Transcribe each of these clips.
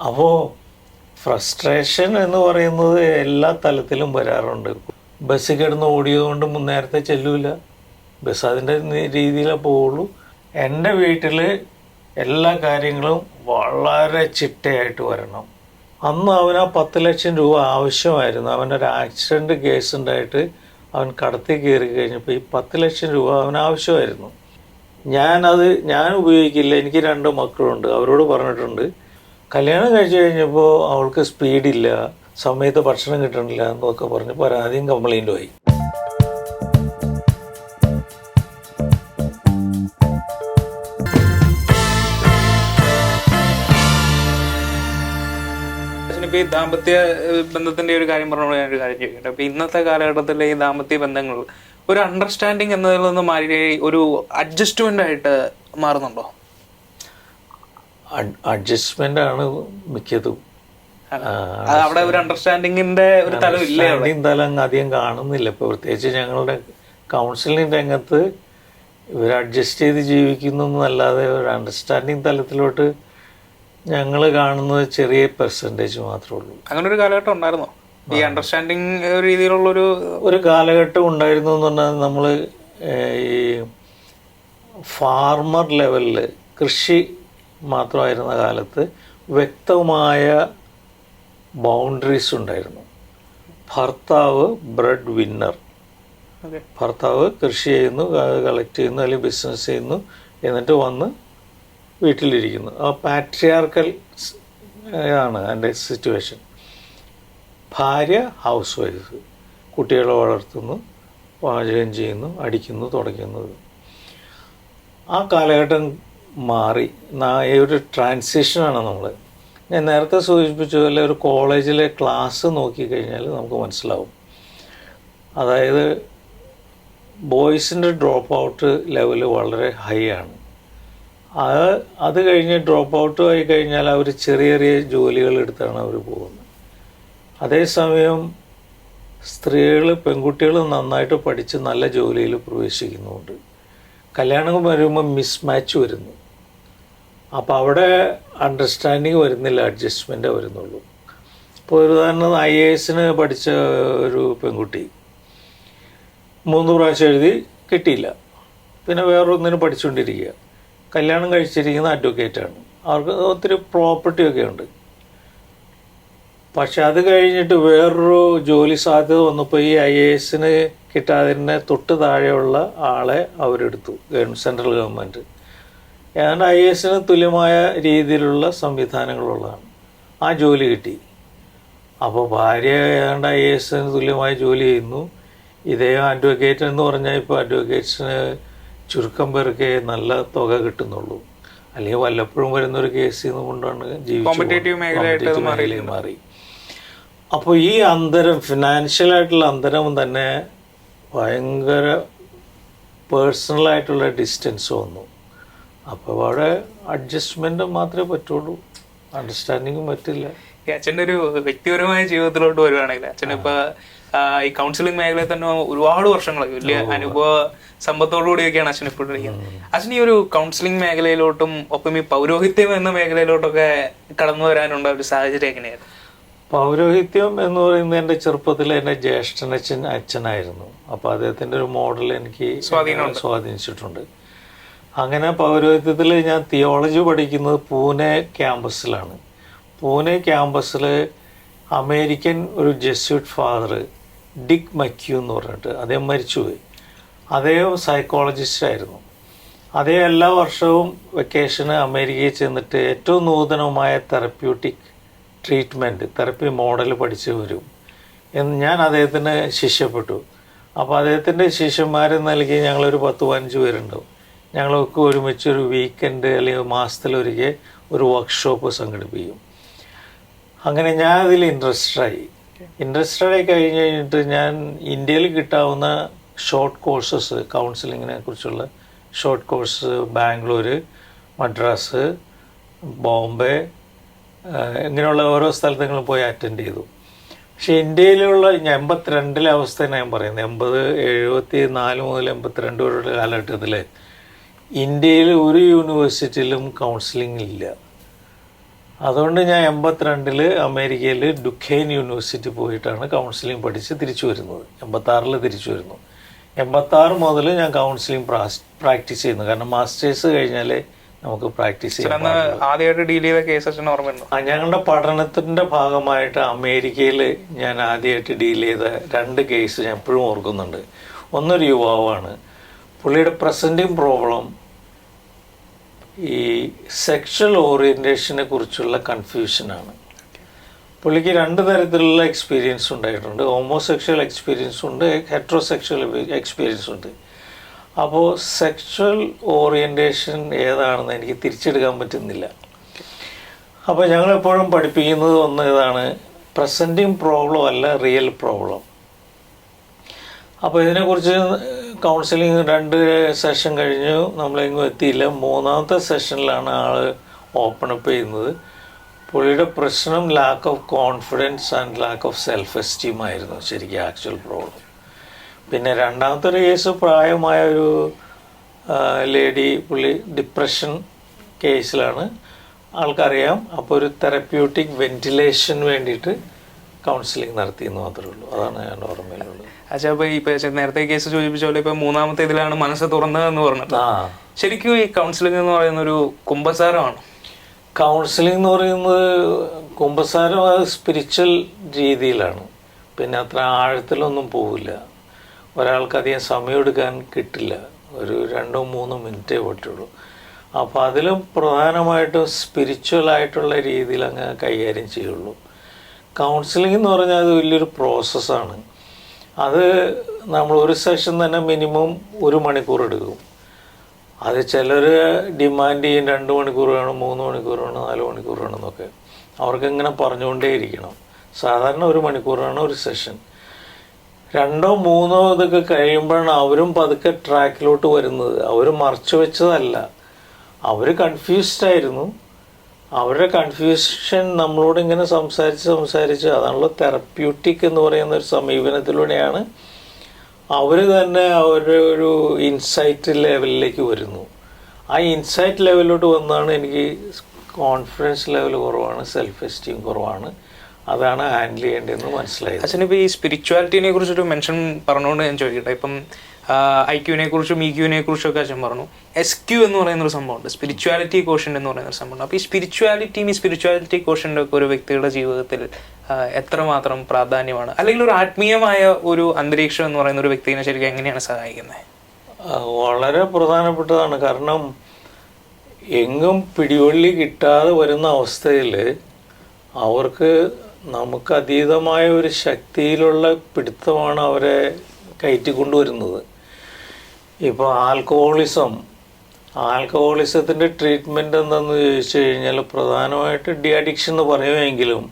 അപ്പോൾ ഫ്രസ്ട്രേഷൻ എന്ന് പറയുന്നത് എല്ലാ തലത്തിലും വരാറുണ്ട്. ബസ് കിടന്ന് ഓടിയതുകൊണ്ട് നേരത്തെ ചെല്ലൂല, ബസ് അതിൻ്റെ രീതിയിലേ പോവുള്ളൂ. എൻ്റെ വീട്ടിൽ എല്ലാ കാര്യങ്ങളും വളരെ ചിട്ടയായിട്ട് വരണം. അന്ന് അവന് ആ 10 ലക്ഷം രൂപ ആവശ്യമായിരുന്നു. അവനൊരു ആക്സിഡൻറ്റ് കേസ് ഉണ്ടായിട്ട് അവൻ കടത്തി കയറി കഴിഞ്ഞപ്പോൾ ഈ 10 ലക്ഷം രൂപ അവന് ആവശ്യമായിരുന്നു. ഞാൻ ഉപയോഗിക്കില്ല. എനിക്ക് 2 മക്കളുണ്ട്. അവരോട് പറഞ്ഞിട്ടുണ്ട്, കല്യാണം കഴിച്ചു കഴിഞ്ഞപ്പോൾ അവൾക്ക് സ്പീഡില്ല, സമയത്ത് ഭക്ഷണം കിട്ടണില്ല എന്നൊക്കെ പറഞ്ഞ് പരാതിയും കംപ്ലൈൻറ്റും ആയി. ഇപ്പോൾ ഈ ദാമ്പത്യ ബന്ധത്തിൻ്റെ ഒരു കാര്യം പറഞ്ഞുകൊണ്ട് ഞാനൊരു കാര്യം ചോദിക്കട്ടെ. അപ്പോൾ ഇന്നത്തെ കാലഘട്ടത്തിലെ ഈ ദാമ്പത്യ ബന്ധങ്ങൾ ഒരു അണ്ടർസ്റ്റാൻഡിങ് എന്നതിൽ നിന്ന് മാറി ഒരു അഡ്ജസ്റ്റ്മെൻ്റ് ആയിട്ട് മാറുന്നുണ്ടോ? അഡ്ജസ്റ്റ്മെൻ്റ് ആണ് മിക്കതും. അവിടെ ഒരു അണ്ടർസ്റ്റാൻഡിങ്ങിൻ്റെ ഒരു തലം ഇല്ല, തലം അധികം കാണുന്നില്ല. ഇപ്പോൾ പ്രത്യേകിച്ച് ഞങ്ങളുടെ കൗൺസിലിംഗ് രംഗത്ത് ഇവർ അഡ്ജസ്റ്റ് ചെയ്ത് ജീവിക്കുന്നു എന്നല്ലാതെ ഒരു അണ്ടർസ്റ്റാൻഡിങ് തലത്തിലോട്ട് ഞങ്ങൾ കാണുന്നത് ചെറിയ പെർസെൻറ്റേജ് മാത്രമേ ഉള്ളൂ. അങ്ങനെ ഒരു കാലഘട്ടം ഉണ്ടായിരുന്നോ ഈ അണ്ടർസ്റ്റാൻഡിങ് രീതിയിലുള്ളൊരു കാലഘട്ടം ഉണ്ടായിരുന്നു എന്ന് പറഞ്ഞാൽ നമ്മൾ ഈ ഫാർമർ ലെവലിൽ കൃഷി മാത്രമായിരുന്ന കാലത്ത് വ്യക്തമായ ബൗണ്ടറീസ് ഉണ്ടായിരുന്നു. ഭർത്താവ് ബ്രെഡ് വിന്നർ, ഭർത്താവ് കൃഷി ചെയ്യുന്നു, കളക്ട് ചെയ്യുന്നു, അല്ലെങ്കിൽ ബിസിനസ് ചെയ്യുന്നു, എന്നിട്ട് വന്ന് വീട്ടിലിരിക്കുന്നു. ആ പാട്രിയാർക്കൽ ആണ് എൻ്റെ സിറ്റുവേഷൻ. ഭാര്യ ഹൗസ് വൈഫ്, കുട്ടികളെ വളർത്തുന്നു, പാചകം ചെയ്യുന്നു, അടിക്കുന്നു, തുടയ്ക്കുന്നത്. ആ കാലഘട്ടം മാറി. ഒരു ട്രാൻസിഷനാണ് നമ്മൾ. ഞാൻ നേരത്തെ സൂചിപ്പിച്ച പോലെ ഒരു കോളേജിലെ ക്ലാസ് നോക്കിക്കഴിഞ്ഞാൽ നമുക്ക് മനസ്സിലാവും. അതായത് ബോയ്സിൻ്റെ ഡ്രോപ്പ് ഔട്ട് ലെവൽ വളരെ ഹൈ ആണ്. അത് കഴിഞ്ഞ് ഡ്രോപ്പ് ഔട്ട് ആയി കഴിഞ്ഞാൽ അവർ ചെറിയ ചെറിയ ജോലികൾ എടുത്താണ് അവർ പോകുന്നത്. അതേസമയം പെൺകുട്ടികൾ നന്നായിട്ട് പഠിച്ച് നല്ല ജോലിയിൽ പ്രവേശിക്കുന്നുണ്ട്. കല്യാണം വരുമ്പോൾ മിസ്മാച്ച് വരുന്നു. അപ്പോൾ അവിടെ അണ്ടർസ്റ്റാൻഡിങ് വരുന്നില്ല, അഡ്ജസ്റ്റ്മെൻറ്റേ വരുന്നുള്ളൂ. ഇപ്പോൾ ഒരു ഉദാഹരണം, IAS പഠിച്ച ഒരു പെൺകുട്ടി 3 പ്രാവശ്യം എഴുതി കിട്ടിയില്ല, പിന്നെ വേറൊന്നിന് പഠിച്ചുകൊണ്ടിരിക്കുക. കല്യാണം കഴിച്ചിരിക്കുന്ന അഡ്വക്കേറ്റാണ്. അവർക്ക് ഒത്തിരി പ്രോപ്പർട്ടിയൊക്കെ ഉണ്ട്. പക്ഷെ അത് കഴിഞ്ഞിട്ട് വേറൊരു ജോലി സാധ്യത വന്നപ്പോൾ ഈ IAS കിട്ടാതിരുന്ന തൊട്ട് താഴെയുള്ള ആളെ അവരെടുത്തു, സെൻട്രൽ ഗവൺമെൻറ്. ഏതാണ്ട് IAS തുല്യമായ രീതിയിലുള്ള സംവിധാനങ്ങളുള്ളതാണ്. ആ ജോലി കിട്ടി. അപ്പോൾ ഭാര്യ ഏതാണ്ട് IAS തുല്യമായ ജോലി ചെയ്യുന്നു. ഇതേ അഡ്വക്കേറ്റ് എന്ന് പറഞ്ഞാൽ ഇപ്പോൾ അഡ്വക്കേറ്റ്സിന് ചുരുക്കം പേർക്ക് നല്ല തുക കിട്ടുന്നുള്ളൂ, അല്ലെങ്കിൽ വല്ലപ്പോഴും വരുന്നൊരു കേസിൽ കൊണ്ടാണ് ജീവിച്ചു മാറി. അപ്പോൾ ഈ അന്തരം, ഫിനാൻഷ്യലായിട്ടുള്ള അന്തരം തന്നെ ഭയങ്കര പേഴ്സണലായിട്ടുള്ള ഡിസ്റ്റൻസ് വന്നു. അപ്പോൾ അവിടെ അഡ്ജസ്റ്റ്മെൻറ്റ് മാത്രമേ പറ്റുള്ളൂ, അണ്ടർസ്റ്റാൻഡിങ്ങും പറ്റില്ല. അച്ഛൻ്റെ ഒരു വ്യക്തിപരമായ ജീവിതത്തിലോട്ട് വരുവാണെങ്കിൽ അച്ഛനിപ്പോൾ ഈ കൗൺസിലിംഗ് മേഖലയിൽ തന്നെ ഒരുപാട് വർഷങ്ങളായി വലിയ അനുഭവ സമ്പത്തോടുകൂടിയൊക്കെയാണ് അച്ഛൻ ഇപ്പോൾ ഇരിക്കുന്നത്. അച്ഛൻ ഈ ഒരു കൗൺസിലിംഗ് മേഖലയിലോട്ടും ഒപ്പം ഈ പൗരോഹിത്യം എന്ന മേഖലയിലോട്ടൊക്കെ കടന്നു വരാനുള്ള ഒരു സാഹചര്യം എങ്ങനെയായിരുന്നു? പൗരോഹിത്യം എന്ന് പറയുന്നത് എൻ്റെ ചെറുപ്പത്തിൽ എൻ്റെ അച്ഛനായിരുന്നു. അപ്പോൾ അദ്ദേഹത്തിൻ്റെ ഒരു മോഡൽ എനിക്ക് സ്വാധീനിച്ചിട്ടുണ്ട്. അങ്ങനെ പൗരോഹിത്യത്തിൽ ഞാൻ തിയോളജി പഠിക്കുന്നത് പൂനെ ക്യാമ്പസിലാണ്. പൂനെ ക്യാമ്പസിൽ അമേരിക്കൻ ഒരു ജെസ്യൂട്ട് ഫാദർ ഡിക് മക്യൂ എന്ന് പറഞ്ഞിട്ട്, അദ്ദേഹം മരിച്ചുപോയി. അദ്ദേഹം സൈക്കോളജിസ്റ്റായിരുന്നു. അദ്ദേഹം എല്ലാ വർഷവും വെക്കേഷന് അമേരിക്കയിൽ ചെന്നിട്ട് ഏറ്റവും നൂതനമായ തെറപ്യൂട്ടിക് ട്രീറ്റ്മെൻറ്റ്, തെറപ്പി മോഡൽ പഠിച്ചു വരും എന്ന് ഞാൻ അദ്ദേഹത്തിന് ശിഷ്യപ്പെട്ടു. അപ്പോൾ അദ്ദേഹത്തിൻ്റെ ശിഷ്യന്മാരെ നൽകി ഞങ്ങളൊരു 10-15 പേരുണ്ടാവും. ഞങ്ങളൊക്കെ ഒരുമിച്ചൊരു വീക്കെൻഡ് അല്ലെങ്കിൽ മാസത്തിലൊരിക്കൽ ഒരു വർക്ക്ഷോപ്പ് സംഘടിപ്പിക്കും. അങ്ങനെ ഞാൻ അതിൽ ഇൻട്രസ്റ്റഡായി കഴിഞ്ഞിട്ട് ഞാൻ ഇന്ത്യയിൽ കിട്ടാവുന്ന ഷോർട്ട് കോഴ്സസ്, കൗൺസിലിങ്ങിനെ കുറിച്ചുള്ള ഷോർട്ട് കോഴ്സ് ബാംഗ്ലൂർ, മദ്രാസ്, ബോംബെ, ഇങ്ങനെയുള്ള ഓരോ സ്ഥലത്തും പോയി അറ്റൻഡ് ചെയ്തു. പക്ഷെ ഇന്ത്യയിലുള്ള 82 അവസ്ഥ ഞാൻ പറയുന്നത്, 74 മുതൽ 82 വരെയുള്ള കാലഘട്ടത്തിൽ ഇന്ത്യയിൽ ഒരു യൂണിവേഴ്സിറ്റിയിലും കൗൺസിലിംഗ് ഇല്ല. അതുകൊണ്ട് ഞാൻ 82 അമേരിക്കയിൽ ഡുഖെയ്ൻ യൂണിവേഴ്സിറ്റി പോയിട്ടാണ് കൗൺസിലിംഗ് പഠിച്ച് തിരിച്ചു വരുന്നത്. 86 തിരിച്ചു വരുന്നു. 86 മുതൽ ഞാൻ കൗൺസിലിംഗ് പ്രാക്ടീസ് ചെയ്യുന്നു. കാരണം മാസ്റ്റേഴ്സ് കഴിഞ്ഞാലേ നമുക്ക് പ്രാക്ടീസ് ചെയ്യാം. ആദ്യമായിട്ട് ഡീൽ ചെയ്ത കേസ് ഓർമ്മയുണ്ടോ? ഞങ്ങളുടെ പഠനത്തിൻ്റെ ഭാഗമായിട്ട് അമേരിക്കയിൽ ഞാൻ ആദ്യമായിട്ട് ഡീൽ ചെയ്ത 2 കേസ് ഞാൻ എപ്പോഴും ഓർക്കുന്നുണ്ട്. ഒന്നൊരു യുവാവാണ്. പുള്ളിയുടെ പ്രസൻറ്റിങ് പ്രോബ്ലം ഈ സെക്ഷൽ ഓറിയൻറ്റേഷനെ കുറിച്ചുള്ള കൺഫ്യൂഷനാണ്. പുള്ളിക്ക് 2 തരത്തിലുള്ള എക്സ്പീരിയൻസ് ഉണ്ടായിട്ടുണ്ട്. ഹോമോസെക്ഷൽ എക്സ്പീരിയൻസ് ഉണ്ട്, ഹെട്രോസെക്ഷൽ എക്സ്പീരിയൻസ് ഉണ്ട്. അപ്പോൾ സെക്ഷൽ ഓറിയൻറ്റേഷൻ ഏതാണെന്ന് എനിക്ക് തിരിച്ചെടുക്കാൻ പറ്റുന്നില്ല. അപ്പോൾ ഞങ്ങളെപ്പോഴും പഠിപ്പിക്കുന്നത് ഒന്ന് ഇതാണ്, പ്രസൻറ്റിങ് പ്രോബ്ലം അല്ല റിയൽ പ്രോബ്ലം. അപ്പോൾ ഇതിനെക്കുറിച്ച് കൗൺസിലിംഗ് 2 സെഷൻ കഴിഞ്ഞു, നമ്മളെങ്ങും എത്തിയില്ല. 3ാമത്തെ സെഷനിലാണ് ആൾ ഓപ്പൺ അപ്പ് ചെയ്യുന്നത്. പുള്ളിയുടെ പ്രശ്നം lack of confidence and lack of self esteem ആയിരുന്നു ശരിക്കും ആക്ച്വൽ പ്രോബ്ലം. പിന്നെ 2ാമത്തെ ഒരു കേസ് പ്രായമായ ഒരു ലേഡി, പുള്ളി ഡിപ്രഷൻ കേസിലാണ്, ആൾക്കറിയാം. അപ്പോൾ ഒരു തെറപ്യൂട്ടിക് വെന്റിലേഷൻ വേണ്ടിയിട്ട് കൗൺസിലിംഗ് നടത്തിയെന്ന് മാത്രമേ ഉള്ളൂ. അതാണ് ഞാൻ ഓർമ്മയിലുള്ളത്. അച്ഛാ, ഇപ്പൊ നേരത്തെ കേസ് സൂചിപ്പിച്ച പോലെ ഇപ്പൊ 3ാമത്തെ ഇതിലാണ് മനസ്സ് തുറന്നതെന്ന് പറഞ്ഞത്. ശരിക്കും ഈ കൗൺസിലിംഗ് എന്ന് പറയുന്ന ഒരു കുമ്പസാരമാണ്. കൗൺസിലിംഗ് എന്ന് പറയുന്നത് കുമ്പസാരം അത് സ്പിരിച്വൽ രീതിയിലാണ്. പിന്നെ അത്ര ആഴത്തിലൊന്നും പോവില്ല. ഒരാൾക്ക് അധികം സമയമെടുക്കാൻ കിട്ടില്ല. ഒരു 2-3 മിനിറ്റേ പറ്റുള്ളൂ. അപ്പോൾ അതിലും പ്രധാനമായിട്ടും സ്പിരിച്വലായിട്ടുള്ള രീതിയിൽ അങ്ങ് കൈകാര്യം ചെയ്യുള്ളൂ. കൗൺസിലിംഗ് എന്ന് പറഞ്ഞാൽ അത് വലിയൊരു പ്രോസസ്സാണ്. അത് നമ്മൾ ഒരു സെഷൻ തന്നെ മിനിമം 1 മണിക്കൂർ എടുക്കും. അത് ചിലർ ഡിമാൻഡ് ചെയ്യും 2 മണിക്കൂർ വേണം, 3 മണിക്കൂർ വേണം, 4 മണിക്കൂർ വേണമെന്നൊക്കെ. അവർക്കിങ്ങനെ പറഞ്ഞുകൊണ്ടേയിരിക്കണം. സാധാരണ 1 മണിക്കൂറാണ് ഒരു സെഷൻ. 2-3 ഇതൊക്കെ കഴിയുമ്പോഴാണ് അവരും പതുക്കെ ട്രാക്കിലോട്ട് വരുന്നത്. അവർ മറച്ചു വെച്ചതല്ല, അവർ കൺഫ്യൂസ്ഡായിരുന്നു. അവരുടെ കൺഫ്യൂഷൻ നമ്മളോട് ഇങ്ങനെ സംസാരിച്ച് അതാണല്ലോ തെറപ്യൂട്ടിക് എന്ന് പറയുന്ന ഒരു സമീപനത്തിലൂടെയാണ് അവർ തന്നെ അവരുടെ ഒരു ഇൻസൈറ്റ് ലെവലിലേക്ക് വരുന്നു. ആ ഇൻസൈറ്റ് ലെവലിലോട്ട് വന്നാണ് എനിക്ക് കോൺഫിഡൻസ് ലെവൽ കുറവാണ്, സെൽഫ് എസ്റ്റീം കുറവാണ്, അതാണ് ഹാൻഡിൽ ചെയ്യേണ്ടതെന്ന് മനസ്സിലായത്. അച്ഛനിപ്പോൾ ഈ സ്പിരിച്വാലിറ്റിനെ കുറിച്ചൊരു മെൻഷൻ പറഞ്ഞുകൊണ്ട് ഞാൻ ചോദിക്കട്ടെ. ഇപ്പം IQ-നെ കുറിച്ചും EQ-നെ കുറിച്ചൊക്കെ അച്ഛൻ പറഞ്ഞു. SQ എന്ന് പറയുന്നൊരു സംഭവമുണ്ട്, സ്പിരിച്വാലിറ്റി കോഷ്യൻ്റ് എന്ന് പറയുന്നൊരു സംഭവമുണ്ട്. അപ്പോൾ ഈ സ്പിരിച്വാലിറ്റി കോഷ്യൻ്റ് ഒക്കെ ഒരു വ്യക്തിയുടെ ജീവിതത്തിൽ എത്രമാത്രം പ്രാധാന്യമാണ്, അല്ലെങ്കിൽ ഒരു ആത്മീയമായ ഒരു അന്തരീക്ഷം എന്ന് പറയുന്ന ഒരു വ്യക്തിനെ ശരിക്കും എങ്ങനെയാണ് സഹായിക്കുന്നത്? വളരെ പ്രധാനപ്പെട്ടതാണ്. കാരണം എങ്ങും പിടിവള്ളി കിട്ടാതെ വരുന്ന അവസ്ഥയിൽ അവർക്ക് നമുക്ക് അതീതമായ ഒരു ശക്തിയിലുള്ള പിടുത്തമാണ് അവരെ കയറ്റിക്കൊണ്ടുവരുന്നത്. ഇപ്പോൾ ആൽക്കഹോളിസത്തിൻ്റെ ട്രീറ്റ്മെൻറ്റ് എന്താണെന്ന് ചോദിച്ചു കഴിഞ്ഞാൽ പ്രധാനമായിട്ട് ഡി അഡിക്ഷൻ എന്ന് പറയുമെങ്കിലും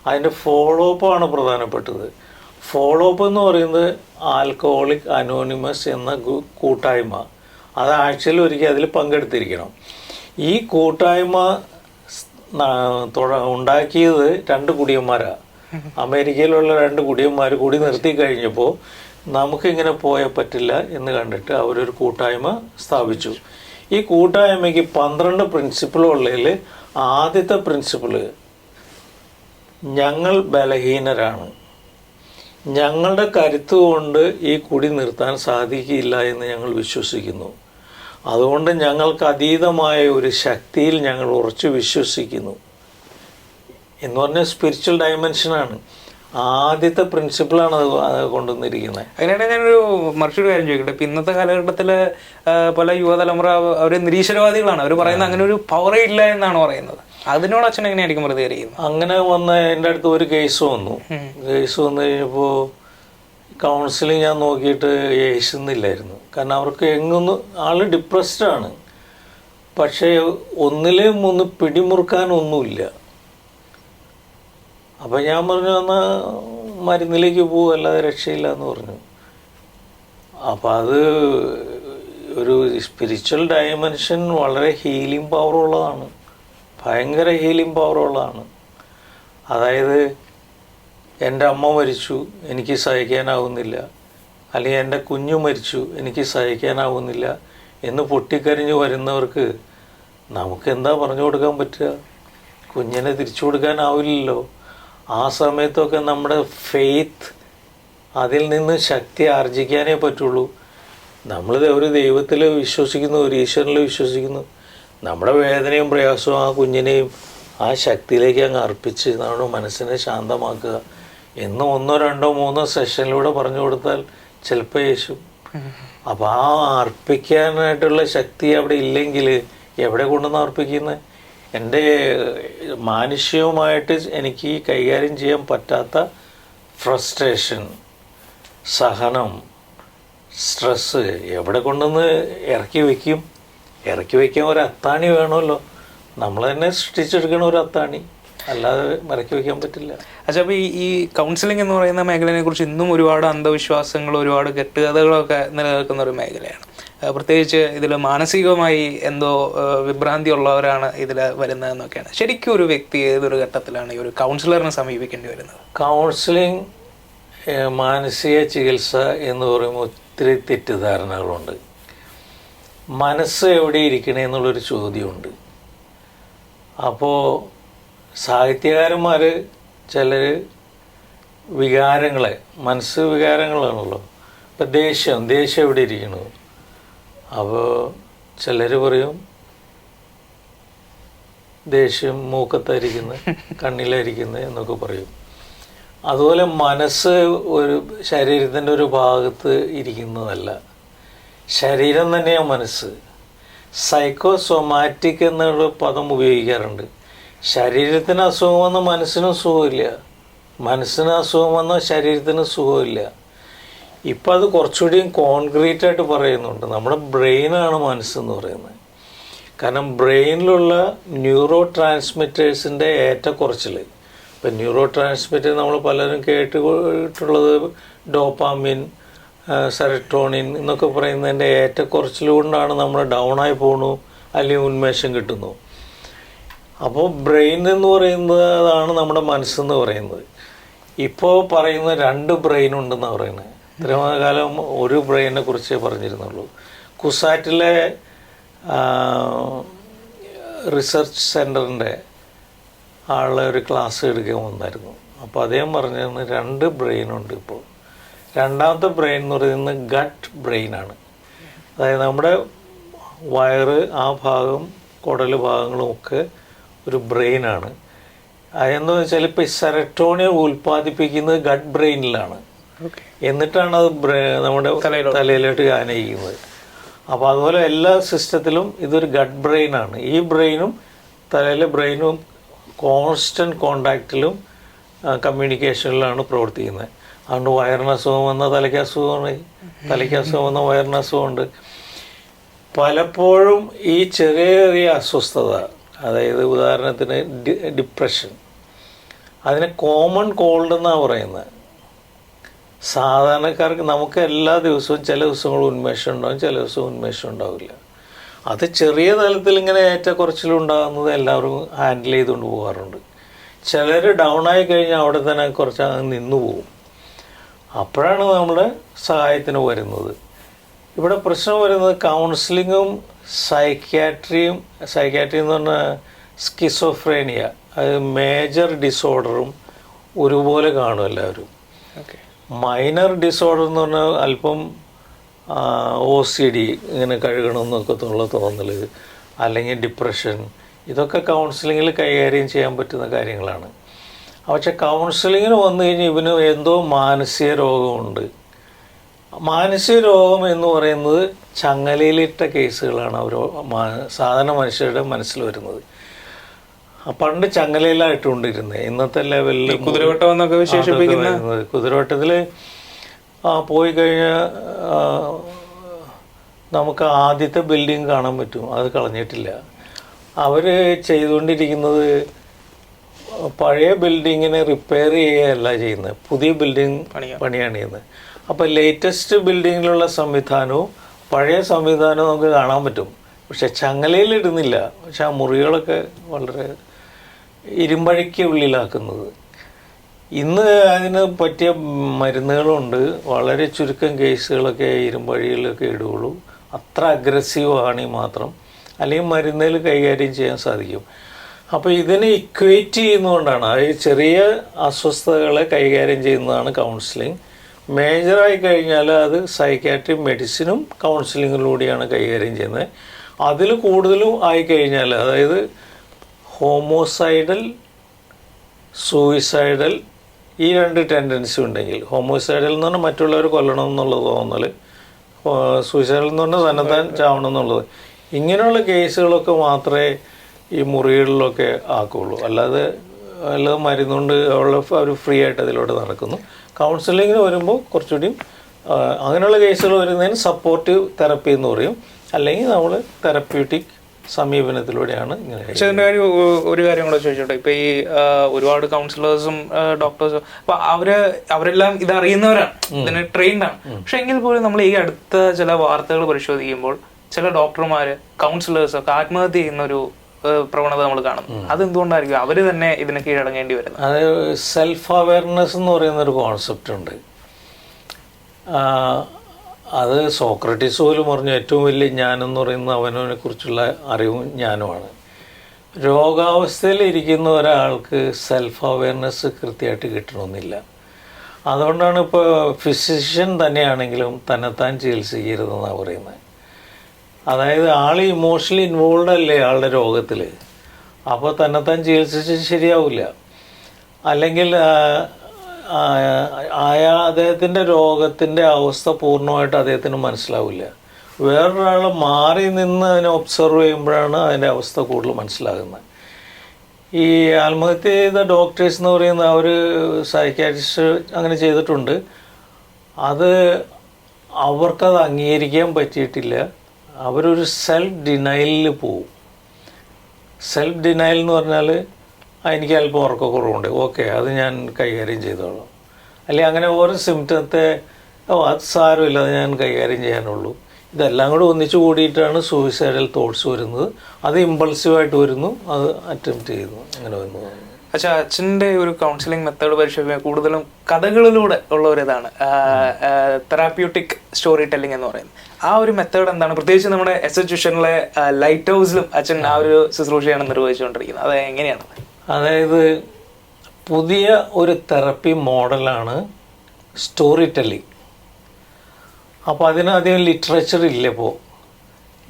അതിൻ്റെ ഫോളോ അപ്പാണ് പ്രധാനപ്പെട്ടത്. ഫോളോ അപ്പ് എന്ന് പറയുന്നത് ആൽക്കഹോളിക് അനോണിമസ് എന്ന കൂട്ടായ്മ, അത് ആഴ്ചയിൽ ഒരിക്കൽ അതിൽ പങ്കെടുത്തിരിക്കണം. ഈ കൂട്ടായ്മ ഉണ്ടാക്കിയത് 2 കുടിയന്മാരാണ്. അമേരിക്കയിലുള്ള 2 കുടിയന്മാർ കൂടി നിർത്തി കഴിഞ്ഞപ്പോൾ നമുക്കിങ്ങനെ പോയാൽ പറ്റില്ല എന്ന് കണ്ടിട്ട് അവരൊരു കൂട്ടായ്മ സ്ഥാപിച്ചു. ഈ കൂട്ടായ്മയ്ക്ക് 12 പ്രിൻസിപ്പിളുള്ളതിൽ ആദ്യത്തെ പ്രിൻസിപ്പിള് ഞങ്ങൾ ബലഹീനരാണ്, ഞങ്ങളുടെ കരുത്ത് കൊണ്ട് ഈ കുടി നിർത്താൻ സാധിക്കില്ല എന്ന് ഞങ്ങൾ വിശ്വസിക്കുന്നു. അതുകൊണ്ട് ഞങ്ങൾക്ക് അതീതമായ ഒരു ശക്തിയിൽ ഞങ്ങൾ ഉറച്ചു വിശ്വസിക്കുന്നു എന്ന് പറഞ്ഞാൽ സ്പിരിച്വൽ ഡയമെൻഷനാണ്. ആദ്യത്തെ പ്രിൻസിപ്പിളാണ് അത് കൊണ്ടുവന്നിരിക്കുന്നത്. അതിനായിട്ട് ഞാനൊരു മറിച്ചൊരു കാര്യം ചോദിക്കട്ടെ. ഇപ്പം ഇന്നത്തെ കാലഘട്ടത്തിൽ പല യുവതലമുറ അവർ നിരീശ്വരവാദികളാണ്. അവർ പറയുന്നത് അങ്ങനെ ഒരു പവറേ ഇല്ല എന്നാണ് പറയുന്നത്. അതിനോട് അച്ഛൻ എങ്ങനെയായിരിക്കും പ്രതികരിക്കുന്നത്? അങ്ങനെ വന്ന് എൻ്റെ അടുത്ത് ഒരു കേസ് വന്നു. കേസ് വന്നു കഴിഞ്ഞപ്പോൾ കൗൺസിലിംഗ് ഞാൻ നോക്കിയിട്ട് യേശുന്നില്ലായിരുന്നു. കാരണം അവർക്ക് എങ്ങൊന്നും ആൾ ഡിപ്രസ്ഡാണ്, പക്ഷേ ഒന്നിലേയും ഒന്ന് പിടിമുറുക്കാനൊന്നുമില്ല. അപ്പം ഞാൻ പറഞ്ഞു എന്നാൽ മരുന്നിലേക്ക് പോകും, അല്ലാതെ രക്ഷയില്ല എന്ന് പറഞ്ഞു. അപ്പം അത് ഒരു സ്പിരിച്വൽ ഡയമെൻഷൻ വളരെ ഹീലിംഗ് പവറുള്ളതാണ്, ഭയങ്കര ഹീലിംഗ് പവറുള്ളതാണ്. അതായത് എൻ്റെ അമ്മ മരിച്ചു, എനിക്ക് സഹിക്കാനാവുന്നില്ല, അല്ലെങ്കിൽ എൻ്റെ കുഞ്ഞു മരിച്ചു, എനിക്ക് സഹിക്കാനാവുന്നില്ല എന്ന് പൊട്ടിക്കരിഞ്ഞ് വരുന്നവർക്ക് നമുക്കെന്താ പറഞ്ഞു കൊടുക്കാൻ പറ്റുക? കുഞ്ഞിനെ തിരിച്ചു കൊടുക്കാനാവില്ലല്ലോ. ആ സമയത്തൊക്കെ നമ്മുടെ ഫെയ്ത്ത്, അതിൽ നിന്ന് ശക്തി ആർജിക്കാനേ പറ്റുള്ളൂ. നമ്മൾ ഒരു ദൈവത്തിൽ വിശ്വസിക്കുന്നു, ഒരു ഈശ്വരനിൽ വിശ്വസിക്കുന്നു. നമ്മുടെ വേദനയും പ്രയാസവും ആ കുഞ്ഞിനെയും ആ ശക്തിയിലേക്ക് അങ്ങ് അർപ്പിച്ച് നമ്മുടെ മനസ്സിനെ ശാന്തമാക്കുക എന്ന് 1, 2, 3 സെഷനിലൂടെ പറഞ്ഞു കൊടുത്താൽ ചിലപ്പോൾ യേശു. അപ്പോൾ ആ അർപ്പിക്കാനായിട്ടുള്ള ശക്തി അവിടെ ഇല്ലെങ്കിൽ എവിടെ കൊണ്ടുവന്ന് അർപ്പിക്കുന്നത്? എൻ്റെ മാനുഷികവുമായിട്ട് എനിക്ക് കൈകാര്യം ചെയ്യാൻ പറ്റാത്ത ഫ്രസ്ട്രേഷൻ, സഹനം, സ്ട്രെസ്സ് എവിടെ കൊണ്ടുവന്ന് ഇറക്കി വയ്ക്കും? ഇറക്കി വയ്ക്കാൻ ഒരു അത്താണി വേണമല്ലോ. നമ്മൾ തന്നെ സൃഷ്ടിച്ചെടുക്കണ ഒരു അത്താണി, അല്ലാതെ ഇറക്കി വയ്ക്കാൻ പറ്റില്ല. പക്ഷേ അപ്പോൾ ഈ കൗൺസിലിംഗ് എന്ന് പറയുന്ന മേഖലയെ കുറിച്ച് ഇന്നും ഒരുപാട് അന്ധവിശ്വാസങ്ങൾ, ഒരുപാട് കെട്ടുകഥകളൊക്കെ നിലനിൽക്കുന്ന ഒരു മേഖലയാണ്. പ്രത്യേകിച്ച് ഇതിൽ മാനസികമായി എന്തോ വിഭ്രാന്തി ഉള്ളവരാണ് ഇതിൽ വരുന്നതെന്നൊക്കെയാണ്. ശരിക്കും ഒരു വ്യക്തി ഏതൊരു ഘട്ടത്തിലാണ് ഈ ഒരു കൗൺസിലറിനെ സമീപിക്കേണ്ടി വരുന്നത്? കൗൺസിലിംഗ്, മാനസിക ചികിത്സ എന്ന് പറയുമ്പോൾ ഒത്തിരി തെറ്റിദ്ധാരണകളുണ്ട്. മനസ്സ് എവിടെ ഇരിക്കണേ എന്നുള്ളൊരു ചോദ്യമുണ്ട്. അപ്പോൾ സാഹിത്യകാരന്മാർ ചിലർ വികാരങ്ങളെ, മനസ്സ് വികാരങ്ങളാണല്ലോ. ഇപ്പം ദേഷ്യം എവിടെ ഇരിക്കണു? അപ്പോൾ ചിലർ പറയും ദേഷ്യം മൂക്കത്തായിരിക്കുന്നത്, കണ്ണിലായിരിക്കുന്നത് എന്നൊക്കെ പറയും. അതുപോലെ മനസ്സ് ഒരു ശരീരത്തിൻ്റെ ഒരു ഭാഗത്ത് ഇരിക്കുന്നതല്ല, ശരീരം തന്നെയാണ് മനസ്സ്. സൈക്കോസൊമാറ്റിക് എന്നുള്ള പദം ഉപയോഗിക്കാറുണ്ട്. ശരീരത്തിന് അസുഖം വന്നാൽ മനസ്സിനും സുഖമില്ല, മനസ്സിന് അസുഖം വന്നാൽ ശരീരത്തിന് സുഖമില്ല. ഇപ്പം അത് കുറച്ചുകൂടിയും കോൺക്രീറ്റ് ആയിട്ട് പറയുന്നുണ്ട്. നമ്മുടെ ബ്രെയിനാണ് മനസ്സെന്ന് പറയുന്നത്. കാരണം ബ്രെയിനിലുള്ള ന്യൂറോ ട്രാൻസ്മിറ്റേഴ്സിൻ്റെ ഏറ്റക്കുറച്ചിൽ, ഇപ്പം ന്യൂറോ ട്രാൻസ്മിറ്റർ നമ്മൾ പലരും കേട്ടിട്ടുള്ളത് ഡോപ്പാമിൻ, സെറട്ടോണിൻ എന്നൊക്കെ പറയുന്നതിൻ്റെ ഏറ്റക്കുറച്ചിൽ കൊണ്ടാണ് നമ്മൾ ഡൗണായി പോകണു, അല്ലെങ്കിൽ ഉന്മേഷം കിട്ടുന്നു. അപ്പോൾ ബ്രെയിൻ എന്ന് പറയുന്നതാണ് നമ്മുടെ മനസ്സെന്ന് പറയുന്നത്. ഇപ്പോൾ പറയുന്ന 2 ബ്രെയിൻ ഉണ്ടെന്നാണ് പറയുന്നത്. ഇത്രയും കാലം ഒരു ബ്രെയിനെ കുറിച്ചേ പറഞ്ഞിരുന്നുള്ളൂ. കുസാറ്റിലെ റിസർച്ച് സെൻറ്ററിൻ്റെ ആളെ ഒരു ക്ലാസ് എടുക്കാൻ വന്നായിരുന്നു. അപ്പോൾ അദ്ദേഹം പറഞ്ഞിരുന്നു 2 ബ്രെയിനുണ്ട് ഇപ്പോൾ. രണ്ടാമത്തെ ബ്രെയിൻ എന്ന് പറയുന്നത് ഗട്ട് ബ്രെയിനാണ്. അതായത് നമ്മുടെ വയറ്, ആ ഭാഗം, കുടൽ ഭാഗങ്ങളും ഒക്കെ ഒരു ബ്രെയിനാണ്. അതെന്ന് വെച്ചാൽ ഇപ്പോൾ ഈ സെറട്ടോണിൻ ഉൽപ്പാദിപ്പിക്കുന്നത് ഗട്ട് ബ്രെയിനിലാണ്. എന്നിട്ടാണ് അത് നമ്മുടെ തലയിലോട്ട് ആനയിക്കുന്നത്. അപ്പോൾ അതുപോലെ എല്ലാ സിസ്റ്റത്തിലും ഇതൊരു ഗട്ട് ബ്രെയിനാണ്. ഈ ബ്രെയിനും തലയിലെ ബ്രെയിനും കോൺസ്റ്റൻറ്റ് കോണ്ടാക്റ്റിലും കമ്മ്യൂണിക്കേഷനിലാണ് പ്രവർത്തിക്കുന്നത്. അതുകൊണ്ട് വയറിന് അസുഖം വന്നാൽ തലയ്ക്ക് അസുഖമാണ്, തലയ്ക്ക് അസുഖം വന്നാൽ വയറിന് അസുഖമുണ്ട്. പലപ്പോഴും ഈ ചെറിയ അസ്വസ്ഥത, അതായത് ഉദാഹരണത്തിന് ഡിപ്രഷൻ, അതിനെ കോമൺ കോൾഡ് എന്നാണ് പറയുന്നത്. സാധാരണക്കാർക്ക് നമുക്ക് എല്ലാ ദിവസവും ചില ദിവസങ്ങളും ഉന്മേഷം ഉണ്ടാകും, ചില ദിവസം ഉന്മേഷം ഉണ്ടാവില്ല. അത് ചെറിയ തലത്തിൽ ഇങ്ങനെ ഏറ്റക്കുറച്ചിലുണ്ടാകുന്നത് എല്ലാവരും ഹാൻഡിൽ ചെയ്തുകൊണ്ട് പോകാറുണ്ട്. ചിലർ ഡൗണായി കഴിഞ്ഞാൽ അവിടെ തന്നെ കുറച്ച് അങ്ങ് നിന്നു പോകും. അപ്പോഴാണ് നമ്മുടെ സഹായത്തിന് വരുന്നത്. ഇവിടെ പ്രശ്നം വരുന്നത് കൗൺസിലിങ്ങും സൈക്യാട്രിയും, സൈക്യാട്രി എന്ന് പറഞ്ഞാൽ സ്കിസോഫ്രേനിയ, അത് മേജർ ഡിസോർഡറും ഒരുപോലെ കാണും എല്ലാവരും. മൈനർ ഡിസോർഡർ എന്ന് പറഞ്ഞാൽ അല്പം OCD, ഇങ്ങനെ കഴുകണമെന്നൊക്കെ തോന്നൽ, അല്ലെങ്കിൽ ഡിപ്രഷൻ, ഇതൊക്കെ കൗൺസിലിങ്ങിൽ കൈകാര്യം ചെയ്യാൻ പറ്റുന്ന കാര്യങ്ങളാണ്. പക്ഷെ കൗൺസിലിങ്ങിന് വന്നു കഴിഞ്ഞാൽ ഇവന് എന്തോ മാനസിക രോഗമുണ്ട്. മാനസിക രോഗം എന്ന് പറയുന്നത് ചങ്ങലയിലിട്ട കേസുകളാണ് അവർ സാധാരണ മനുഷ്യരുടെ മനസ്സിൽ വരുന്നത്. പണ്ട് ചങ്ങലയിലായിട്ടുകൊണ്ടിരുന്നത്, ഇന്നത്തെ ലെവലിൽ കുതിരവട്ടം എന്നൊക്കെ വിശേഷിപ്പിക്കുന്നത്. കുതിരവട്ടത്തിൽ പോയി കഴിഞ്ഞാൽ നമുക്ക് ആദ്യത്തെ ബിൽഡിംഗ് കാണാൻ പറ്റും, അത് കളഞ്ഞിട്ടില്ല. അവർ ചെയ്തുകൊണ്ടിരിക്കുന്നത് പഴയ ബിൽഡിങ്ങിനെ റിപ്പയർ ചെയ്യുകയല്ല ചെയ്യുന്നത്, പുതിയ ബിൽഡിംഗ് പണിയാണ് ചെയ്യുന്നത്. അപ്പോൾ ലേറ്റസ്റ്റ് ബിൽഡിങ്ങിലുള്ള സംവിധാനവും പഴയ സംവിധാനവും നമുക്ക് കാണാൻ പറ്റും, പക്ഷെ ചങ്ങലയിലിടുന്നില്ല. പക്ഷെ ആ മുറികളൊക്കെ വളരെ ഇരുമ്പഴിക്ക് ഉള്ളിലാക്കുന്നത്. ഇന്ന് അതിന് പറ്റിയ മരുന്നുകളുണ്ട്, വളരെ ചുരുക്കം കേസുകളൊക്കെ ഇരുമ്പഴിയിലൊക്കെ ഇടുകയുള്ളൂ. അത്ര അഗ്രസീവ് ആണെങ്കിൽ മാത്രം, അല്ലെങ്കിൽ മരുന്നിൽ കൈകാര്യം ചെയ്യാൻ സാധിക്കും. അപ്പോൾ ഇതിനെ ഇക്വേറ്റ് ചെയ്യുന്നതുകൊണ്ടാണ്, അതായത് ചെറിയ അസ്വസ്ഥതകളെ കൈകാര്യം ചെയ്യുന്നതാണ് കൗൺസിലിംഗ്. മേജറായി കഴിഞ്ഞാൽ അത് സൈക്കാട്രി മെഡിസിനും കൗൺസിലിങ്ങിലൂടെയാണ് കൈകാര്യം ചെയ്യുന്നത്. അതിൽ കൂടുതലും ആയിക്കഴിഞ്ഞാൽ, അതായത് ഹോമോസൈഡൽ, സൂയിസൈഡൽ, ഈ രണ്ട് ടെൻഡൻസി ഉണ്ടെങ്കിൽ, ഹോമോസൈഡൽ എന്ന് പറഞ്ഞാൽ മറ്റുള്ളവർ കൊല്ലണം എന്നുള്ളത് തോന്നൽ, സൂയിസൈഡൽ എന്ന് പറഞ്ഞാൽ തന്നെത്താൻ ചാവണം എന്നുള്ളത്, ഇങ്ങനെയുള്ള കേസുകളൊക്കെ മാത്രമേ ഈ മുറികളിലൊക്കെ ആക്കുള്ളൂ. അല്ലാതെ മരുന്നുകൊണ്ട് അവർ ഫ്രീ ആയിട്ട് അതിലൂടെ നടക്കുന്നു. കൗൺസിലിങ്ങിന് വരുമ്പോൾ കുറച്ചുകൂടി അങ്ങനെയുള്ള കേസുകൾ വരുന്നതിന് സപ്പോർട്ടീവ് തെറപ്പി എന്ന് പറയും, അല്ലെങ്കിൽ നമ്മൾ തെറപ്യൂട്ടിക് സമീപനത്തിലൂടെയാണ് ഇങ്ങനെ. പക്ഷെ അതിൻ്റെ ഒരു കാര്യം കൂടെ ചോദിച്ചോട്ടെ, ഇപ്പൊ ഈ ഒരുപാട് കൗൺസിലേഴ്സും ഡോക്ടേഴ്സും അപ്പൊ അവരെല്ലാം ഇത് അറിയുന്നവരാണ്, ഇതിന് ട്രെയിൻഡ് ആണ്. പക്ഷെ എങ്കിൽ പോലും നമ്മൾ ഈ അടുത്ത ചില വാർത്തകൾ പരിശോധിക്കുമ്പോൾ ചില ഡോക്ടർമാര് കൗൺസിലേഴ്സ് ഒക്കെ ആത്മഹത്യ ചെയ്യുന്ന ഒരു പ്രവണത നമ്മൾ കാണുന്നു. അതെന്തുകൊണ്ടായിരിക്കും അവര് തന്നെ ഇതിന് കീഴടങ്ങേണ്ടി വരുന്നത്? അത് സെൽഫ് അവയർനെസ് എന്ന് പറയുന്നൊരു കോൺസെപ്റ്റ് ഉണ്ട്. അത് സോക്രട്ടീസ് പോലും പറഞ്ഞു, ഏറ്റവും വലിയ ജ്ഞാനം പറയുന്നത് അവനവനെ കുറിച്ചുള്ള അറിവും ജ്ഞാനമാണ്. രോഗാവസ്ഥയിൽ ഇരിക്കുന്ന ഒരാൾക്ക് സെൽഫ് അവയർനെസ് കൃത്യമായിട്ട് കിട്ടണമെന്നില്ല. അതുകൊണ്ടാണ് ഇപ്പോൾ ഫിസിഷ്യൻ തന്നെയാണെങ്കിലും തന്നെത്താൻ ചികിത്സിക്കരുതെന്നാണ് പറയുന്നത്. അതായത് ആൾ ഇമോഷണലി ഇൻവോൾവ് അല്ലേ ആളുടെ രോഗത്തിൽ, അപ്പോൾ തന്നെത്താൻ ചികിത്സിച്ച് ശരിയാവില്ല. അല്ലെങ്കിൽ അദ്ദേഹത്തിൻ്റെ രോഗത്തിൻ്റെ അവസ്ഥ പൂർണ്ണമായിട്ട് അദ്ദേഹത്തിന് മനസ്സിലാവില്ല. വേറൊരാൾ മാറി നിന്ന് അതിനെ ഒബ്സർവ് ചെയ്യുമ്പോഴാണ് അതിൻ്റെ അവസ്ഥ കൂടുതൽ മനസ്സിലാകുന്നത്. ഈ ആത്മഹത്യ ചെയ്ത ഡോക്ടേഴ്സ് എന്ന് പറയുന്ന അവർ സൈക്കാട്രിസ്റ്റ് അങ്ങനെ ചെയ്തിട്ടുണ്ട്. അത് അവർക്കത് അംഗീകരിക്കാൻ പറ്റിയിട്ടില്ല. അവരൊരു സെൽഫ് ഡിനയലിൽ പോവും. സെൽഫ് ഡിനയൽ എന്ന് പറഞ്ഞാൽ എനിക്ക് അല്പം ഉറക്കക്കുറവുണ്ട്, ഓക്കെ അത് ഞാൻ കൈകാര്യം ചെയ്തോളാം. അല്ലെങ്കിൽ അങ്ങനെ ഓരോ സിംറ്റത്തെ അത് സാരമില്ല, അത് ഞാൻ കൈകാര്യം ചെയ്യാനുള്ളൂ. ഇതെല്ലാം കൂടെ ഒന്നിച്ചു കൂടിയിട്ടാണ് സൂയിസൈഡൽ തോട്ട്സ് വരുന്നത്. അത് ഇമ്പൾസീവായിട്ട് വരുന്നു, അത് അറ്റംപ്റ്റ് ചെയ്യുന്നു, അങ്ങനെ വന്നു. പക്ഷെ അച്ഛൻ്റെ ഒരു കൗൺസിലിംഗ് മെത്തേഡ് പരിശോധിക്കാൻ കൂടുതലും കഥകളിലൂടെ ഉള്ള ഒരു ഇതാണ് തെറാപ്യൂട്ടിക് സ്റ്റോറി ടെല്ലിംഗ് എന്ന് പറയുന്നത്. ആ ഒരു മെത്തേഡ് എന്താണ്? പ്രത്യേകിച്ച് നമ്മുടെ എസ്എച്ച്യൂഷനിലെ ലൈറ്റ് ഹൗസിലും അച്ഛൻ ആ ഒരു ശുശ്രൂഷയാണ് നിർവഹിച്ചുകൊണ്ടിരിക്കുന്നത്. അത് എങ്ങനെയാണ്? അതായത് പുതിയ ഒരു തെറപ്പി മോഡലാണ് സ്റ്റോറി ടെല്ലിംഗ്. അപ്പോൾ അതിനധികം ലിറ്ററേച്ചർ ഇല്ല. ഇപ്പോൾ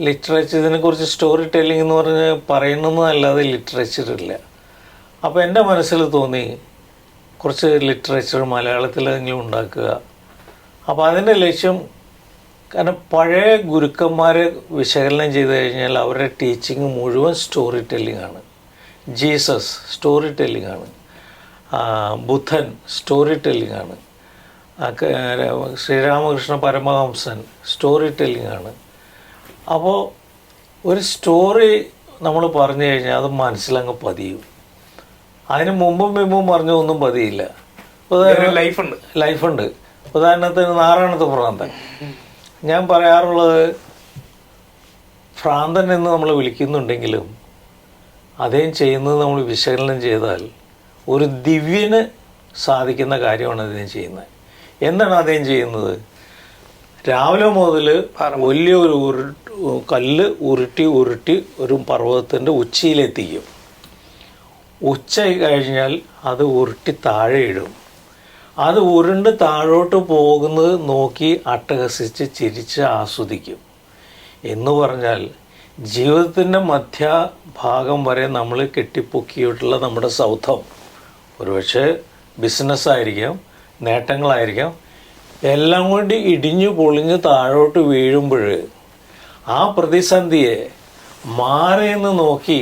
ലിറ്ററേച്ചർ ഇതിനെക്കുറിച്ച് സ്റ്റോറി ടെല്ലിംഗ് എന്ന് പറഞ്ഞ് പറയുന്നതല്ലാതെ ലിറ്ററേച്ചർ ഇല്ല. അപ്പോൾ എൻ്റെ മനസ്സിൽ തോന്നി കുറച്ച് ലിറ്ററേച്ചർ മലയാളത്തിലെങ്കിലും ഉണ്ടാക്കുക. അപ്പോൾ അതിൻ്റെ ലക്ഷ്യം, കാരണം പഴയ ഗുരുക്കന്മാരെ വിശകലനം ചെയ്ത് കഴിഞ്ഞാൽ അവരുടെ ടീച്ചിങ് മുഴുവൻ സ്റ്റോറി ടെല്ലിംഗ് ആണ്. ജീസസ് സ്റ്റോറി ടെല്ലിംഗ് ആണ്, ബുദ്ധൻ സ്റ്റോറി ടെല്ലിംഗ് ആണ്, ശ്രീരാമകൃഷ്ണ പരമഹംസൻ സ്റ്റോറി ടെല്ലിംഗ് ആണ്. അപ്പോൾ ഒരു സ്റ്റോറി നമ്മൾ പറഞ്ഞു കഴിഞ്ഞാൽ അത് മനസ്സിലങ്ങ് പതിയും. അതിന് മുമ്പും പറഞ്ഞൊന്നും പതിയില്ല. ലൈഫുണ്ട്. ഉദാഹരണത്തിന് നാരായണത്ത് ഭ്രാന്തൻ. ഞാൻ പറയാറുള്ളത്, ഭ്രാന്തൻ എന്ന് നമ്മൾ വിളിക്കുന്നുണ്ടെങ്കിലും അദ്ദേഹം ചെയ്യുന്നത് നമ്മൾ വിശകലനം ചെയ്താൽ ഒരു ദിവ്യന് സാധിക്കുന്ന കാര്യമാണ് അദ്ദേഹം ചെയ്യുന്നത്. എന്താണ് അദ്ദേഹം ചെയ്യുന്നത്? രാവിലെ മുതൽ വലിയൊരു കല്ല് ഉരുട്ടി ഒരു പർവ്വതത്തിൻ്റെ ഉച്ചിയിലെത്തിക്കും. ഉച്ച കഴിഞ്ഞാൽ അത് ഉരുട്ടി താഴെ ഇടും. അത് ഉരുണ്ട് താഴോട്ട് പോകുന്നത് നോക്കി അട്ടഹസിച്ച് ചിരിച്ച് ആസ്വദിക്കും. എന്ന് പറഞ്ഞാൽ ജീവിതത്തിൻ്റെ മധ്യഭാഗം വരെ നമ്മൾ കെട്ടിപ്പൊക്കിയിട്ടുള്ള നമ്മുടെ സൗധം, ഒരുപക്ഷെ ബിസിനസ്സായിരിക്കാം, നേട്ടങ്ങളായിരിക്കാം, എല്ലാം കൊണ്ട് ഇടിഞ്ഞു പൊളിഞ്ഞ് താഴോട്ട് വീഴുമ്പോൾ ആ പ്രതിസന്ധിയെ മാറിയെന്ന് നോക്കി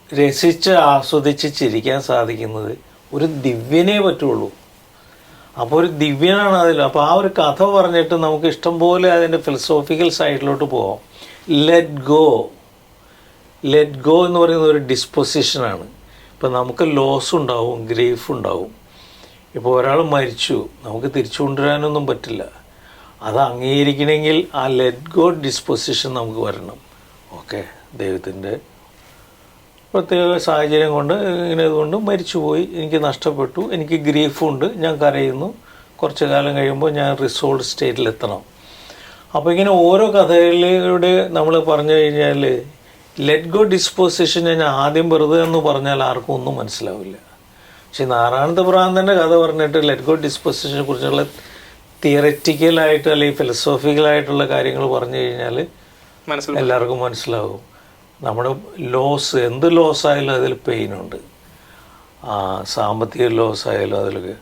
രസിച്ച് ആസ്വദിച്ച് ചിരിക്കാൻ സാധിക്കുന്നത് ഒരു ദിവ്യനേ പറ്റുള്ളൂ. അപ്പോൾ ഒരു ദിവ്യനാണ് അതിൽ. അപ്പോൾ ആ ഒരു കഥ പറഞ്ഞിട്ട് നമുക്ക് ഇഷ്ടംപോലെ അതിൻ്റെ ഫിലോസോഫിക്കൽ സൈഡിലോട്ട് പോകാം. ലെറ്റ് ഗോ എന്ന് പറയുന്ന ഒരു ഡിസ്പൊസിഷനാണ്. ഇപ്പം നമുക്ക് ലോസ് ഉണ്ടാവും, ഗ്രീഫ് ഉണ്ടാവും. ഇപ്പോൾ ഒരാൾ മരിച്ചു, നമുക്ക് തിരിച്ചു കൊണ്ടുവരാനൊന്നും പറ്റില്ല. അത് അംഗീകരിക്കണമെങ്കിൽ ആ ലെറ്റ് ഗോ ഡിസ്പൊസിഷൻ നമുക്ക് വരണം. ഓക്കെ, ദൈവത്തിൻ്റെ പ്രത്യേക സാഹചര്യം കൊണ്ട് ഇങ്ങനെ ഇതുകൊണ്ട് മരിച്ചുപോയി, എനിക്ക് നഷ്ടപ്പെട്ടു, എനിക്ക് ഗ്രീഫുണ്ട്, ഞാൻ കരയുന്നു, കുറച്ച് കാലം കഴിയുമ്പോൾ ഞാൻ റിസോൾവ് സ്റ്റേറ്റിലെത്തണം. അപ്പോൾ ഇങ്ങനെ ഓരോ കഥകളിലൂടെ നമ്മൾ പറഞ്ഞു കഴിഞ്ഞാൽ ലെറ്റ് ഗോ ഡിസ്പോസിഷൻ ഞാൻ ആദ്യം വെറുതെ എന്ന് പറഞ്ഞാൽ ആർക്കും ഒന്നും മനസ്സിലാവില്ല. പക്ഷെ നാരായണ ഭ്രാന്തൻ്റെ കഥ പറഞ്ഞിട്ട് ലെറ്റ് ഗോ ഡിസ്പോസിഷനെ കുറിച്ചുള്ള തിയററ്റിക്കലായിട്ട് അല്ലെങ്കിൽ ഫിലോസോഫിക്കലായിട്ടുള്ള കാര്യങ്ങൾ പറഞ്ഞു കഴിഞ്ഞാൽ എല്ലാവർക്കും മനസ്സിലാവും. നമ്മുടെ ലോസ്, എന്ത് ലോസ് ആയാലും അതിൽ പെയിനുണ്ട്. സാമ്പത്തിക ലോസ് ആയാലും അതിലൊക്കെ.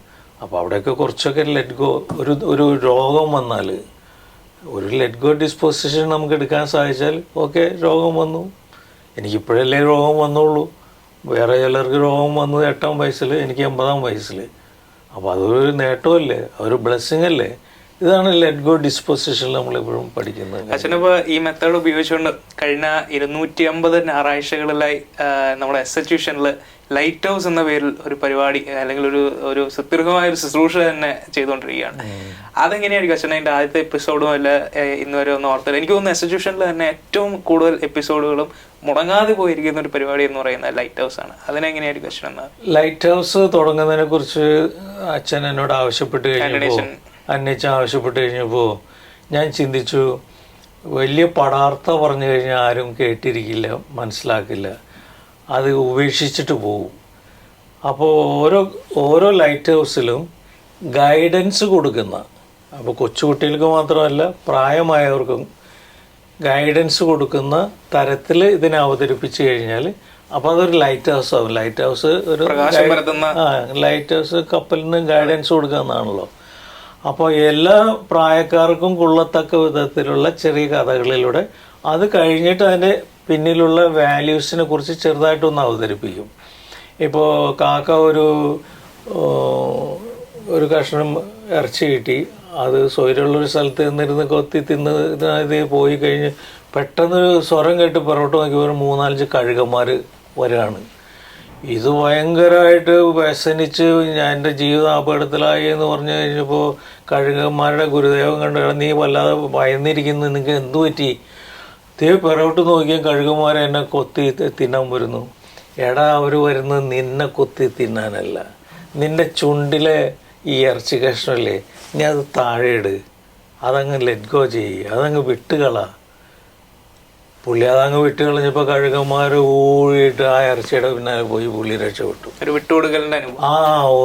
അപ്പോൾ അവിടെയൊക്കെ കുറച്ചൊക്കെ ലെറ്റ് ഗോ, ഒരു രോഗം വന്നാൽ ഒരു ലെറ്റ് ഗോ ഡിസ്പോസിഷൻ നമുക്ക് എടുക്കാൻ സാധിച്ചാൽ ഓക്കെ, രോഗം വന്നു, എനിക്കിപ്പോഴല്ലേ രോഗം വന്നുള്ളൂ, വേറെ ചിലർക്ക് രോഗം വന്നത് 8-ാം വയസ്സിൽ, എനിക്ക് 80-ാം വയസ്സിൽ. അപ്പോൾ അതൊരു നേട്ടമല്ലേ, അതൊരു ബ്ലെസ്സിങ് അല്ലേ. ഇതാണ് ലെറ്റ് ഗോ ഡിസ്പോസിഷൻ നമ്മളെപ്പോഴും പഠിക്കുന്നത്. അച്ഛനിപ്പോൾ ഈ മെത്തേഡ് ഉപയോഗിച്ചുകൊണ്ട് കഴിഞ്ഞ 250 ഞായറാഴ്ചകളിലായി നമ്മുടെ എസ്എച്ച്യൂഷനിൽ ലൈറ്റ് ഹൗസ് എന്ന പേരിൽ ഒരു പരിപാടി അല്ലെങ്കിൽ ഒരു സുദീർഘമായ ഒരു ശുശ്രൂഷ തന്നെ ചെയ്തുകൊണ്ടിരിക്കുകയാണ്. അതെങ്ങനെയായിരിക്കും അച്ഛൻ അതിൻ്റെ ആദ്യത്തെ എപ്പിസോഡും അല്ല ഇന്ന് വരെ ഒന്നും ഓർത്തില്ല. എനിക്ക് തോന്നുന്നു എസ്എച്ച്യൂഷനിൽ തന്നെ ഏറ്റവും കൂടുതൽ എപ്പിസോഡുകളും മുടങ്ങാതെ പോയിരിക്കുന്ന ഒരു പരിപാടി എന്ന് പറയുന്നത് ലൈറ്റ് ഹൗസ് ആണ്. അതിനെങ്ങനെയായിരിക്കും അച്ഛൻ എന്നാൽ ലൈറ്റ് ഹൗസ് തുടങ്ങുന്നതിനെ കുറിച്ച് അച്ഛൻ എന്നോട് ആവശ്യപ്പെട്ട് കഴിഞ്ഞപ്പോൾ ഞാൻ ചിന്തിച്ചു, വലിയ പടാർത്ഥ പറഞ്ഞു കഴിഞ്ഞാൽ ആരും കേട്ടിരിക്കില്ല, മനസ്സിലാക്കില്ല, അത് ഉപേക്ഷിച്ചിട്ട് പോകും. അപ്പോൾ ഓരോ ലൈറ്റ് ഹൗസിലും ഗൈഡൻസ് കൊടുക്കുന്ന, അപ്പോൾ കൊച്ചുകുട്ടികൾക്ക് മാത്രമല്ല പ്രായമായവർക്കും ഗൈഡൻസ് കൊടുക്കുന്ന തരത്തിൽ ഇതിനെ അവതരിപ്പിച്ച് കഴിഞ്ഞാൽ അപ്പോൾ അതൊരു ലൈറ്റ് ഹൗസ് ആവും. ലൈറ്റ് ഹൗസ് ലൈറ്റ് ഹൗസ് കപ്പലിന് ഗൈഡൻസ് കൊടുക്കുന്നതാണല്ലോ. അപ്പോൾ എല്ലാ പ്രായക്കാർക്കും കൊള്ളത്തക്ക വിധത്തിലുള്ള ചെറിയ കഥകളിലൂടെ അത് കഴിഞ്ഞിട്ട് അതിൻ്റെ പിന്നിലുള്ള വാല്യൂസിനെ കുറിച്ച് ചെറുതായിട്ടൊന്ന് അവതരിപ്പിക്കും. ഇപ്പോൾ കാക്ക ഒരു കഷ്ണം ഇറച്ചി കിട്ടി, അത് സ്വൈരമുള്ളൊരു സ്ഥലത്ത് നിന്നിരുന്ന് കൊത്തി തിന്ന് ഇത് പോയി കഴിഞ്ഞ് പെട്ടെന്ന് സ്വരം കേട്ട് പുറകോട്ട് നോക്കിയപ്പോൾ 3-4 കഴുകന്മാർ വരികയാണ്. ഇത് ഭയങ്കരമായിട്ട് വ്യസനിച്ച് ഞാൻ എൻ്റെ ജീവിതം അപകടത്തിലായി എന്ന് പറഞ്ഞു കഴിഞ്ഞപ്പോൾ കഴുകന്മാരുടെ ഗുരുദേവൻ കണ്ട്, നീ വല്ലാതെ ഭയന്നിരിക്കുന്നു, നിനക്ക് എന്തു പറ്റി? പിറകോട്ട് നോക്കിയാൽ കഴുകന്മാരെ എന്നെ കൊത്തി തിന്നാൻ വരുന്നു. എടാ, അവർ വരുന്നത് നിന്നെ കൊത്തി തിന്നാനല്ല, നിന്റെ ചുണ്ടിലെ ഈ ഇറച്ചി കഷ്ണമല്ലേ, നീ അത് താഴെ ഇട്, അതങ്ങ് ലെറ്റ് ഗോ ചെയ്യുക, അതങ്ങ് വിട്ടുകള. പുള്ളി അതങ്ങ് വിട്ടുകളഞ്ഞപ്പോൾ കഴുകന്മാർ ഊഴിയിട്ട് ആ ഇറച്ചിയുടെ പിന്നാലെ പോയി പുള്ളി രക്ഷപ്പെട്ടു. ഒരു വിട്ടുകൊടുക്കലിൻ്റെ അനുഭവം.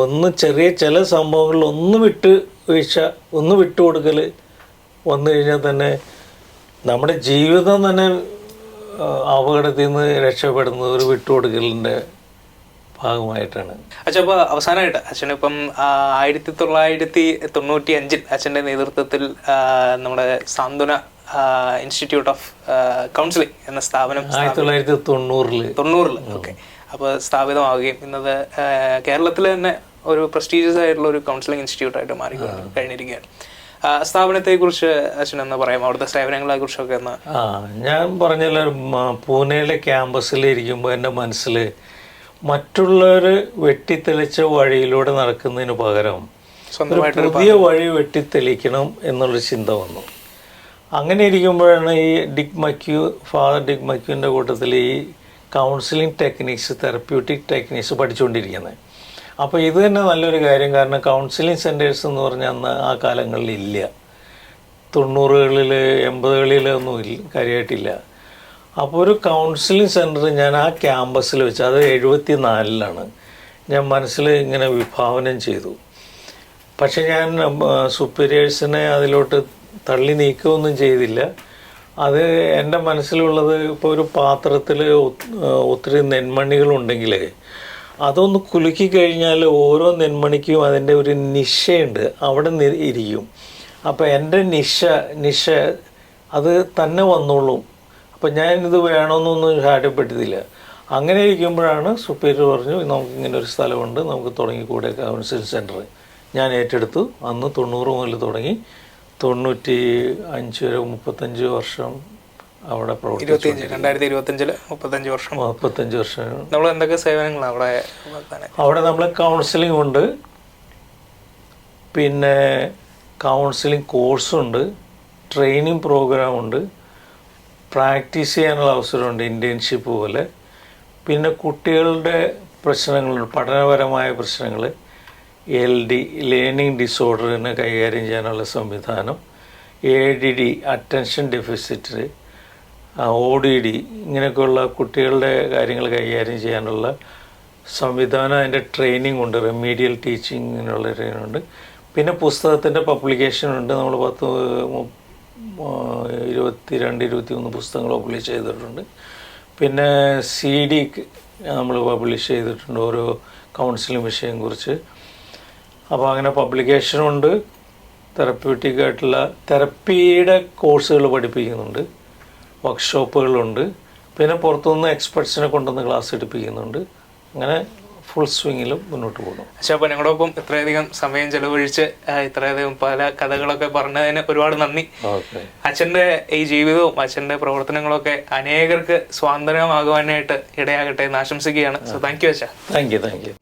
ഒന്ന് ചെറിയ ചില സംഭവങ്ങളിൽ ഒന്ന് വിട്ടുകൊടുക്കൽ വന്നു കഴിഞ്ഞാൽ തന്നെ നമ്മുടെ ജീവിതം തന്നെ അപകടത്തിൽ നിന്ന് രക്ഷപ്പെടുന്നത് ഒരു വിട്ടുകൊടുക്കലിൻ്റെ ഭാഗമായിട്ടാണ്. അച്ഛൻ ഇപ്പോൾ അവസാനമായിട്ട് അച്ഛനിപ്പം 1995 അച്ഛൻ്റെ നേതൃത്വത്തിൽ നമ്മുടെ സാന്ത്വന ഇൻസ്റ്റിറ്റ്യൂട്ട് ഓഫ് കൗൺസിലിംഗ് എന്ന സ്ഥാപനം 1990 ഓക്കെ അപ്പോൾ സ്ഥാപിതമാവുകയും ഇന്നത് കേരളത്തിൽ തന്നെ ഒരു പ്രസ്റ്റീജിയസ് ആയിട്ടുള്ള ഒരു കൗൺസിലിംഗ് ഇൻസ്റ്റിറ്റ്യൂട്ടായിട്ട് കഴിഞ്ഞിരിക്കുകയാണ്. സ്ഥാപനത്തെ കുറിച്ച് അച്ഛൻ എന്ന് പറയാം, അവിടുത്തെ സേവനങ്ങളെ കുറിച്ചൊക്കെ ഒന്ന്. ഞാൻ പറഞ്ഞല്ലോ, പൂനെയിലെ ക്യാമ്പസിലിരിക്കുമ്പോൾ എൻ്റെ മനസ്സിൽ മറ്റുള്ളവർ വെട്ടിത്തെളിച്ച വഴിയിലൂടെ നടക്കുന്നതിന് പകരം പുതിയ വഴി വെട്ടിത്തെളിക്കണം എന്നുള്ളൊരു ചിന്ത വന്നു. അങ്ങനെ ഇരിക്കുമ്പോഴാണ് ഈ ഫാദർ ഡിക് മക്യൂവിൻ്റെ കൂട്ടത്തിൽ ഈ കൗൺസിലിംഗ് ടെക്നിക്സ്, തെറപ്യൂട്ടിക് ടെക്നിക്സ് പഠിച്ചുകൊണ്ടിരിക്കുന്നത്. അപ്പോൾ ഇത് തന്നെ നല്ലൊരു കാര്യം. കാരണം കൗൺസിലിംഗ് സെൻറ്റേഴ്സ് എന്ന് പറഞ്ഞാൽ അന്ന് ആ കാലങ്ങളിൽ ഇല്ല, 90കളിൽ 80കളിലൊന്നും കാര്യമായിട്ടില്ല. അപ്പോൾ ഒരു കൗൺസിലിംഗ് സെൻറ്റർ ഞാൻ ആ ക്യാമ്പസിൽ വെച്ച്, അത് 74 ഞാൻ മനസ്സിൽ ഇങ്ങനെ വിഭാവനം ചെയ്തു. പക്ഷെ ഞാൻ സുപ്പീരിയേഴ്സിനെ അതിലോട്ട് തള്ളി നീക്കുകയൊന്നും ചെയ്തില്ല. അത് എൻ്റെ മനസ്സിലുള്ളത്, ഇപ്പോൾ ഒരു പാത്രത്തിൽ ഒത്തിരി നെന്മണികളുണ്ടെങ്കിൽ അതൊന്ന് കുലുക്കി കഴിഞ്ഞാൽ ഓരോ നെന്മണിക്കും അതിൻ്റെ ഒരു നിശയുണ്ട്, അവിടെ ഇരിക്കും. അപ്പോൾ എൻ്റെ നിശ അത് തന്നെ വന്നോളും. അപ്പം ഞാനിത് വേണമെന്നൊന്നും ശാഠ്യപ്പെടുത്തില്ല. അങ്ങനെ ഇരിക്കുമ്പോഴാണ് സുപ്പീരിയർ പറഞ്ഞു, നമുക്കിങ്ങനെ ഒരു സ്ഥലമുണ്ട്, നമുക്ക് തുടങ്ങിക്കൂടെ കൗൺസിലിംഗ് സെൻറ്റർ. ഞാൻ ഏറ്റെടുത്തു. അന്ന് 90 മുതൽ തുടങ്ങി 95 വരെ 35 വർഷം അവിടെ പ്രവർത്തിച്ചു. 2025 35 വർഷം. നമ്മൾ എന്തൊക്കെ സേവനങ്ങളാണ് അവിടെ നമ്മൾ കൗൺസിലിംഗ് ഉണ്ട്, പിന്നെ കൗൺസിലിംഗ് കോഴ്സുണ്ട്, ട്രെയിനിങ് പ്രോഗ്രാമുണ്ട്, പ്രാക്ടീസ് ചെയ്യാനുള്ള അവസരമുണ്ട്, ഇൻറ്റേൺഷിപ്പ് പോലെ. പിന്നെ കുട്ടികളുടെ പ്രശ്നങ്ങളുണ്ട്, പഠനപരമായ പ്രശ്നങ്ങൾ, LD ലേണിംഗ് ഡിസോർഡറിനെ കൈകാര്യം ചെയ്യാനുള്ള സംവിധാനം, ADD അറ്റൻഷൻ ഡെഫിസിറ്റ്, ODD ഇങ്ങനെയൊക്കെയുള്ള കുട്ടികളുടെ കാര്യങ്ങൾ കൈകാര്യം ചെയ്യാനുള്ള സംവിധാനം, അതിൻ്റെ ട്രെയിനിങ് ഉണ്ട്, റെമീഡിയൽ ടീച്ചിങ്ങിനുള്ള ട്രെയിനിങ് ഉണ്ട്. പിന്നെ പുസ്തകത്തിൻ്റെ പബ്ലിക്കേഷൻ ഉണ്ട്. നമ്മൾ 22-23 പുസ്തകങ്ങൾ പബ്ലിഷ് ചെയ്തിട്ടുണ്ട്. പിന്നെ CD നമ്മൾ പബ്ലിഷ് ചെയ്തിട്ടുണ്ട് ഓരോ കൗൺസിലിംഗ് വിഷയം കുറിച്ച്. അപ്പോൾ അങ്ങനെ പബ്ലിക്കേഷനുണ്ട്. തെറപ്യൂട്ടിക് ആയിട്ടുള്ള തെറപ്പിയുടെ കോഴ്സുകൾ പഠിപ്പിക്കുന്നുണ്ട്, വർക്ക്ഷോപ്പുകളുണ്ട്. പിന്നെ പുറത്തുനിന്ന് എക്സ്പെർട്സിനെ കൊണ്ടുവന്ന് ക്ലാസ് എടുപ്പിക്കുന്നുണ്ട്. അങ്ങനെ ഫുൾ സ്വിങ്ങിലും മുന്നോട്ട് പോകുന്നു. പക്ഷെ അപ്പോൾ ഞങ്ങളോടൊപ്പം ഇത്രയധികം സമയം ചെലവഴിച്ച് ഇത്രയധികം പല കഥകളൊക്കെ പറഞ്ഞതിന് ഒരുപാട് നന്ദി. അച്ഛൻ്റെ ഈ ജീവിതവും അച്ഛൻ്റെ പ്രവർത്തനങ്ങളൊക്കെ അനേകർക്ക് സ്വാതന്ത്ര്യമാകുവാനായിട്ട് ഇടയാകട്ടെ എന്ന് ആശംസിക്കുകയാണ്. സോ താങ്ക് യു അച്ഛാ. Thank you.